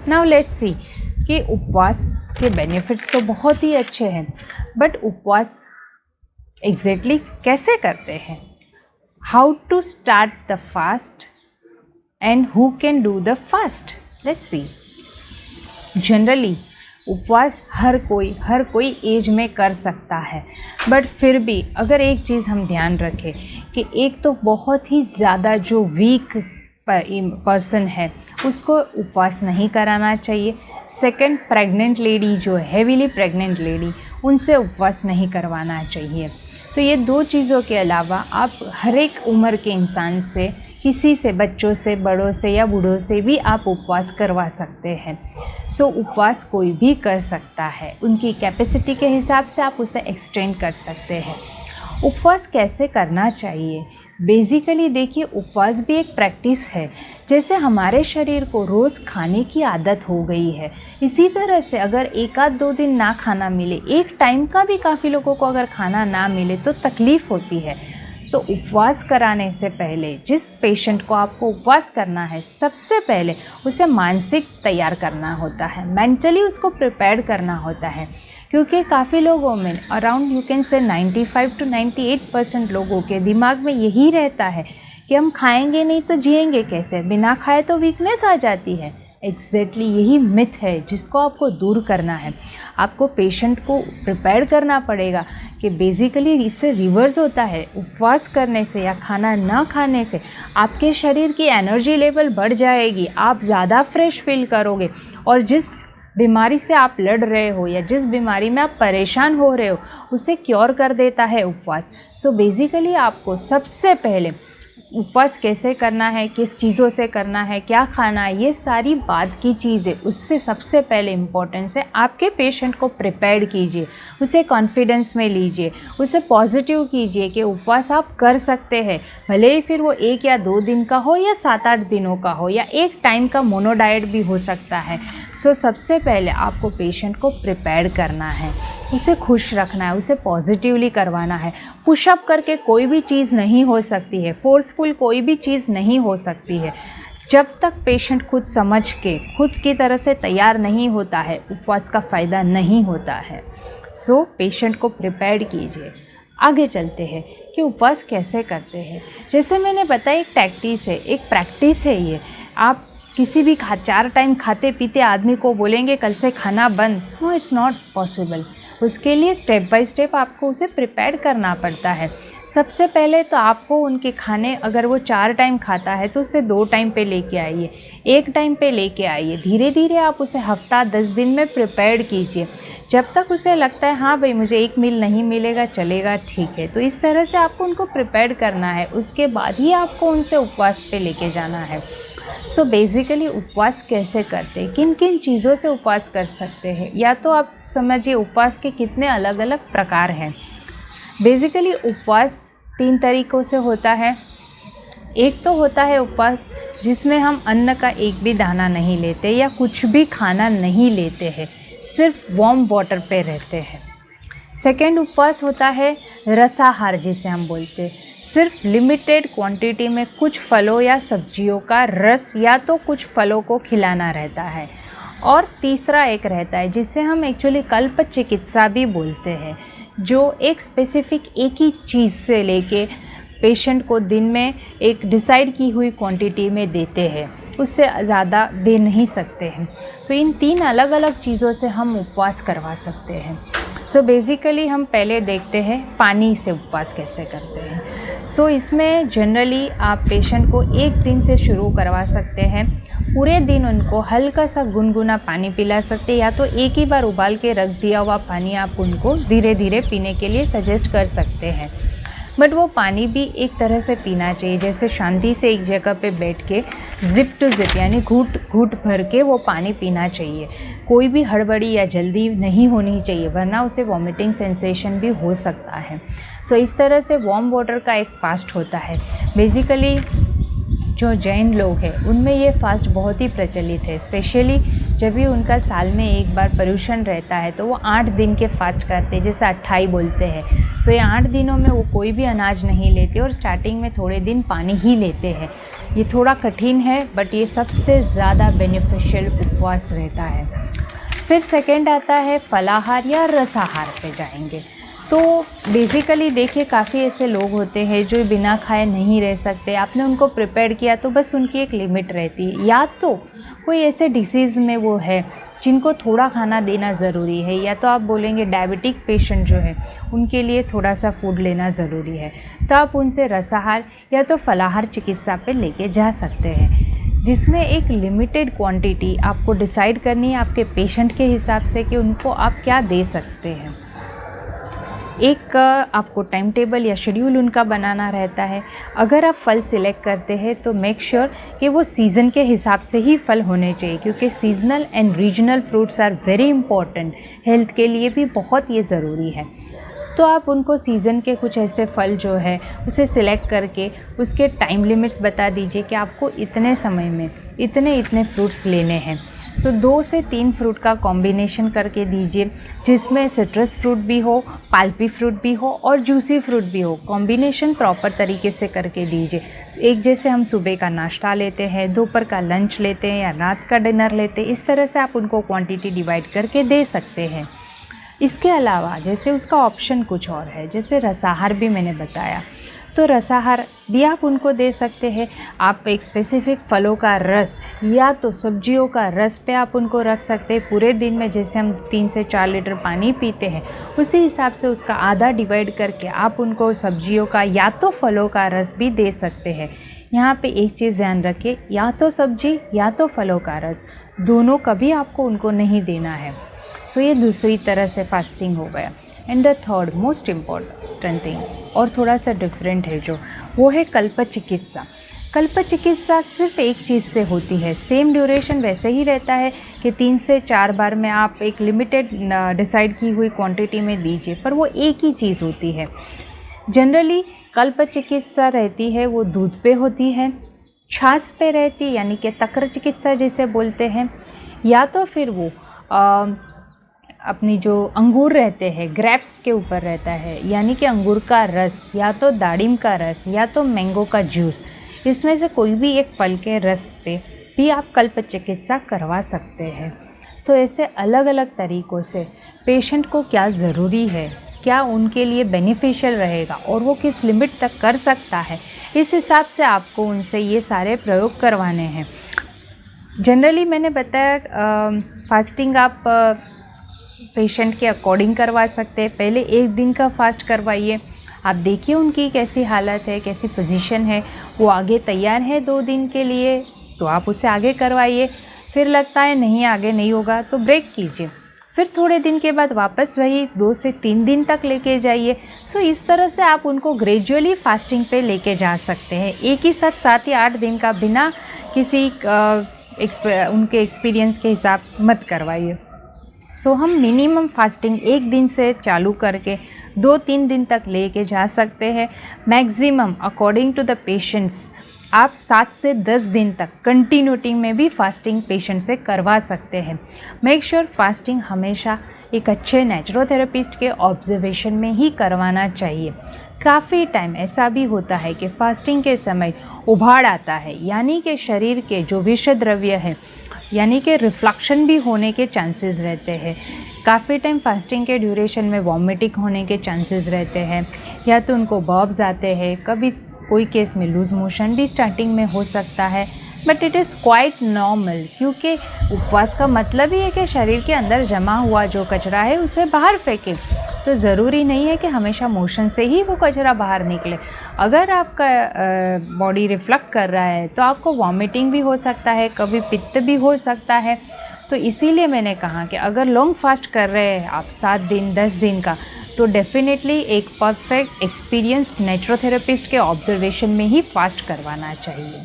Now let's see कि उपवास के बेनिफिट्स तो बहुत ही अच्छे हैं, बट उपवास एग्जैक्टली कैसे करते हैं, how to start the fast and who can do the fast, let's see. Generally उपवास हर कोई एज में कर सकता है, बट फिर भी अगर एक चीज़ हम ध्यान रखें कि एक तो बहुत ही ज़्यादा जो वीक पर्सन है उसको उपवास नहीं कराना चाहिए। सेकंड, प्रेग्नेंट लेडी जो है, हेवीली प्रेग्नेंट लेडी, उनसे उपवास नहीं करवाना चाहिए। तो ये दो चीज़ों के अलावा आप हर एक उम्र के इंसान से, किसी से, बच्चों से, बड़ों से या बूढ़ों से भी आप उपवास करवा सकते हैं। सो उपवास कोई भी कर सकता है, उनकी कैपेसिटी के हिसाब से आप उसे एक्सटेंड कर सकते हैं। उपवास कैसे करना चाहिए? बेसिकली देखिए, उपवास भी एक प्रैक्टिस है। जैसे हमारे शरीर को रोज़ खाने की आदत हो गई है, इसी तरह से अगर एक आध दो दिन ना खाना मिले, एक टाइम का भी काफ़ी लोगों को अगर खाना ना मिले तो तकलीफ़ होती है। तो उपवास कराने से पहले जिस पेशेंट को आपको उपवास करना है, सबसे पहले उसे मानसिक तैयार करना होता है, मेंटली उसको प्रिपेयर करना होता है। क्योंकि काफ़ी लोगों में, around you can say 95 to 98% लोगों के दिमाग में यही रहता है कि हम खाएंगे नहीं तो जिएंगे कैसे, बिना खाए तो वीकनेस आ जाती है। एग्जैक्टली यही मिथ है जिसको आपको दूर करना है। आपको पेशेंट को प्रिपेयर करना पड़ेगा कि बेसिकली इससे रिवर्स होता है। उपवास करने से या खाना ना खाने से आपके शरीर की एनर्जी लेवल बढ़ जाएगी, आप ज़्यादा फ्रेश फील करोगे, और जिस बीमारी से आप लड़ रहे हो या जिस बीमारी में आप परेशान हो रहे हो उसे क्योर कर देता है उपवास। सो बेसिकली आपको सबसे पहले उपवास कैसे करना है, किस चीज़ों से करना है, क्या खाना है, ये सारी बात की चीज़ें, उससे सबसे पहले इम्पोर्टेंस है आपके पेशेंट को प्रिपेयर कीजिए, उसे कॉन्फिडेंस में लीजिए, उसे पॉजिटिव कीजिए कि उपवास आप कर सकते हैं। भले ही फिर वो 1 या 2 दिन का हो या 7-8 दिनों का हो या एक टाइम का मोनो डाइट भी हो सकता है। सो सबसे पहले आपको पेशेंट को प्रिपेयर करना है, उसे खुश रखना है, उसे पॉजिटिवली करवाना है। पुशअप करके कोई भी चीज़ नहीं हो सकती है, फोर्सफुल कोई भी चीज़ नहीं हो सकती है। जब तक पेशेंट खुद समझ के खुद की तरह से तैयार नहीं होता है, उपवास का फ़ायदा नहीं होता है। सो पेशेंट को प्रिपेयर कीजिए। आगे चलते हैं कि उपवास कैसे करते हैं। जैसे मैंने बताया, एक टैक्टिस है, एक प्रैक्टिस है ये। आप किसी भी 4 टाइम खाते पीते आदमी को बोलेंगे कल से खाना बंद, नो, इट्स नॉट पॉसिबल। उसके लिए स्टेप बाय स्टेप आपको उसे प्रिपेयर करना पड़ता है। सबसे पहले तो आपको उनके खाने, अगर वो 4 टाइम खाता है तो उसे 2 टाइम पे लेके आइए, 1 टाइम पे लेके आइए। धीरे धीरे आप उसे हफ्ता 10 दिन में प्रिपेयर कीजिए, जब तक उसे लगता है हाँ भाई मुझे एक मील नहीं मिलेगा चलेगा, ठीक है। तो इस तरह से आपको उनको प्रिपेयर करना है, उसके बाद ही आपको उनसे उपवास पे लेके जाना है। सो बेसिकली उपवास कैसे करते हैं, किन किन चीज़ों से उपवास कर सकते हैं, या तो आप समझिए उपवास के कितने अलग अलग प्रकार हैं। बेसिकली उपवास 3 तरीक़ों से होता है। एक तो होता है उपवास जिसमें हम अन्न का एक भी दाना नहीं लेते या कुछ भी खाना नहीं लेते हैं, सिर्फ वार्म वाटर पे रहते हैं। सेकेंड उपवास होता है रसाहार, जिसे हम बोलते हैं, सिर्फ लिमिटेड क्वांटिटी में कुछ फलों या सब्जियों का रस या तो कुछ फलों को खिलाना रहता है। और तीसरा एक रहता है जिसे हम एक्चुअली कल्प चिकित्सा भी बोलते हैं, जो एक स्पेसिफिक एक ही चीज़ से लेके पेशेंट को दिन में एक डिसाइड की हुई क्वांटिटी में देते हैं, उससे ज़्यादा दे नहीं सकते हैं। तो इन 3 अलग अलग चीज़ों से हम उपवास करवा सकते हैं। सो बेसिकली हम पहले देखते हैं पानी से उपवास कैसे करते हैं। सो इसमें जनरली आप पेशेंट को 1 दिन से शुरू करवा सकते हैं। पूरे दिन उनको हल्का सा गुनगुना पानी पिला सकते हैं, या तो एक ही बार उबाल के रख दिया हुआ पानी आप उनको धीरे धीरे पीने के लिए सजेस्ट कर सकते हैं। बट वो पानी भी एक तरह से पीना चाहिए, जैसे शांति से एक जगह पे बैठ के जिप टू जिप, यानी घूट घूट भर के वो पानी पीना चाहिए। कोई भी हड़बड़ी या जल्दी नहीं होनी चाहिए, वरना उसे वॉमिटिंग सेंसेशन भी हो सकता है। सो इस तरह से वार्म वाटर का एक फास्ट होता है। बेसिकली जो जैन लोग हैं उनमें ये फास्ट बहुत ही प्रचलित है, स्पेशली जब भी उनका साल में एक बार पर्यूषण रहता है तो वो 8 दिन के फास्ट करते हैं, जैसे 28 बोलते हैं। सो ये 8 दिनों में वो कोई भी अनाज नहीं लेते और स्टार्टिंग में थोड़े दिन पानी ही लेते हैं। ये थोड़ा कठिन है बट ये सबसे ज़्यादा बेनिफिशियल उपवास रहता है। फिर सेकंड आता है फलाहार या रसाहार पे जाएंगे। तो बेसिकली देखिए काफ़ी ऐसे लोग होते हैं जो बिना खाए नहीं रह सकते। आपने उनको प्रिपेयर किया तो बस उनकी एक लिमिट रहती है, या तो कोई ऐसे डिसीज़ में वो है जिनको थोड़ा खाना देना ज़रूरी है, या तो आप बोलेंगे डायबिटिक पेशेंट जो है उनके लिए थोड़ा सा फूड लेना ज़रूरी है, तो आप उनसे रसाहार या तो फलाहार चिकित्सा पे लेके जा सकते हैं, जिसमें एक लिमिटेड क्वांटिटी आपको डिसाइड करनी है आपके पेशेंट के हिसाब से कि उनको आप क्या दे सकते हैं। एक आपको टाइम टेबल या शेड्यूल उनका बनाना रहता है। अगर आप फल सिलेक्ट करते हैं तो मेक श्योर कि वो सीज़न के हिसाब से ही फल होने चाहिए, क्योंकि seasonal and regional fruits are very important, health के लिए भी बहुत ये ज़रूरी है। तो आप उनको सीज़न के कुछ ऐसे फल जो है उसे सिलेक्ट करके उसके टाइम लिमिट्स बता दीजिए कि आपको इतने समय में इतने फ्रूट्स लेने हैं। सो 2 से 3 फ्रूट का कॉम्बिनेशन करके दीजिए, जिसमें सिट्रस फ्रूट भी हो, पाल्पी फ्रूट भी हो और जूसी फ्रूट भी हो। कॉम्बिनेशन प्रॉपर तरीके से करके दीजिए। एक जैसे हम सुबह का नाश्ता लेते हैं, दोपहर का लंच लेते हैं या रात का डिनर लेते हैं, इस तरह से आप उनको क्वांटिटी डिवाइड करके दे सकते हैं। इसके अलावा जैसे उसका ऑप्शन कुछ और है, जैसे रसाहार भी मैंने बताया, तो रसाहार भी आप उनको दे सकते हैं। आप एक स्पेसिफिक फलों का रस या तो सब्जियों का रस पे आप उनको रख सकते हैं। पूरे दिन में जैसे हम 3 से 4 लीटर पानी पीते हैं, उसी हिसाब से उसका आधा डिवाइड करके आप उनको सब्जियों का या तो फलों का रस भी दे सकते हैं। यहाँ पे एक चीज़ ध्यान रखें, या तो सब्जी या तो फलों का रस, दोनों कभी आपको उनको नहीं देना है। सो ये दूसरी तरह से फास्टिंग हो गया। And the third most important thing और थोड़ा सा डिफरेंट है जो, वो है कल्प चिकित्सा। कल्प चिकित्सा सिर्फ एक चीज़ से होती है, सेम ड्यूरेशन वैसे ही रहता है कि 3 से 4 बार में आप एक लिमिटेड डिसाइड की हुई क्वांटिटी में दीजिए, पर वो एक ही चीज़ होती है। जनरली कल्प चिकित्सा रहती है वो दूध पे होती है, छाछ पे रहती है यानी कि तक्र चिकित्सा जिसे बोलते हैं, या तो फिर वो अपनी जो अंगूर रहते हैं ग्रेप्स के ऊपर रहता है, यानी कि अंगूर का रस या तो दाड़िम का रस या तो मैंगो का जूस, इसमें से कोई भी एक फल के रस पे भी आप कल्प चिकित्सा करवा सकते हैं। तो ऐसे अलग अलग तरीक़ों से पेशेंट को क्या ज़रूरी है, क्या उनके लिए बेनिफिशियल रहेगा और वो किस लिमिट तक कर सकता है, इस हिसाब से आपको उनसे ये सारे प्रयोग करवाने हैं। जनरली मैंने बताया फास्टिंग आप पेशेंट के अकॉर्डिंग करवा सकते हैं। पहले 1 दिन का फास्ट करवाइए, आप देखिए उनकी कैसी हालत है, कैसी पोजीशन है, वो आगे तैयार है 2 दिन के लिए तो आप उसे आगे करवाइए। फिर लगता है नहीं आगे नहीं होगा तो ब्रेक कीजिए, फिर थोड़े दिन के बाद वापस वही 2 से 3 दिन तक लेके जाइए। सो इस तरह से आप उनको ग्रेजुअली फास्टिंग पे लेके जा सकते हैं। एक ही साथ 7 या 8 दिन का बिना किसी उनके एक्सपीरियंस के हिसाब मत करवाइए। सो हम मिनिमम फास्टिंग 1 दिन से चालू करके 2-3 दिन तक लेके जा सकते हैं। Maximum according to the patients आप 7 से 10 दिन तक कंटिन्यूटी में भी फास्टिंग पेशेंट से करवा सकते हैं। मेक श्योर फास्टिंग हमेशा एक अच्छे नेचुरोथेरेपिस्ट के ऑब्जर्वेशन में ही करवाना चाहिए। काफ़ी टाइम ऐसा भी होता है कि फास्टिंग के समय उभाड़ आता है, यानी कि शरीर के जो विषय द्रव्य है यानी कि रिफ्लक्शन भी होने के चांसेस रहते हैं। काफ़ी टाइम फास्टिंग के ड्यूरेशन में वॉमिटिंग होने के चांसेस रहते हैं, या तो उनको बर्ब्स आते हैं, कभी कोई केस में लूज़ मोशन भी स्टार्टिंग में हो सकता है। But it is quite normal, क्योंकि उपवास का मतलब ही है कि शरीर के अंदर जमा हुआ जो कचरा है उसे बाहर फेंकें। तो ज़रूरी नहीं है कि हमेशा मोशन से ही वो कचरा बाहर निकले। अगर आपका बॉडी रिफ्लेक्ट कर रहा है तो आपको वॉमिटिंग भी हो सकता है, कभी पित्त भी हो सकता है। तो इसीलिए मैंने कहा कि अगर लॉन्ग फास्ट कर रहे हैं आप 7 दिन 10 दिन का, तो डेफिनेटली एक परफेक्ट एक्सपीरियंस्ड नेचुरोथेरेपिस्ट के ऑब्जर्वेशन में ही फास्ट करवाना चाहिए।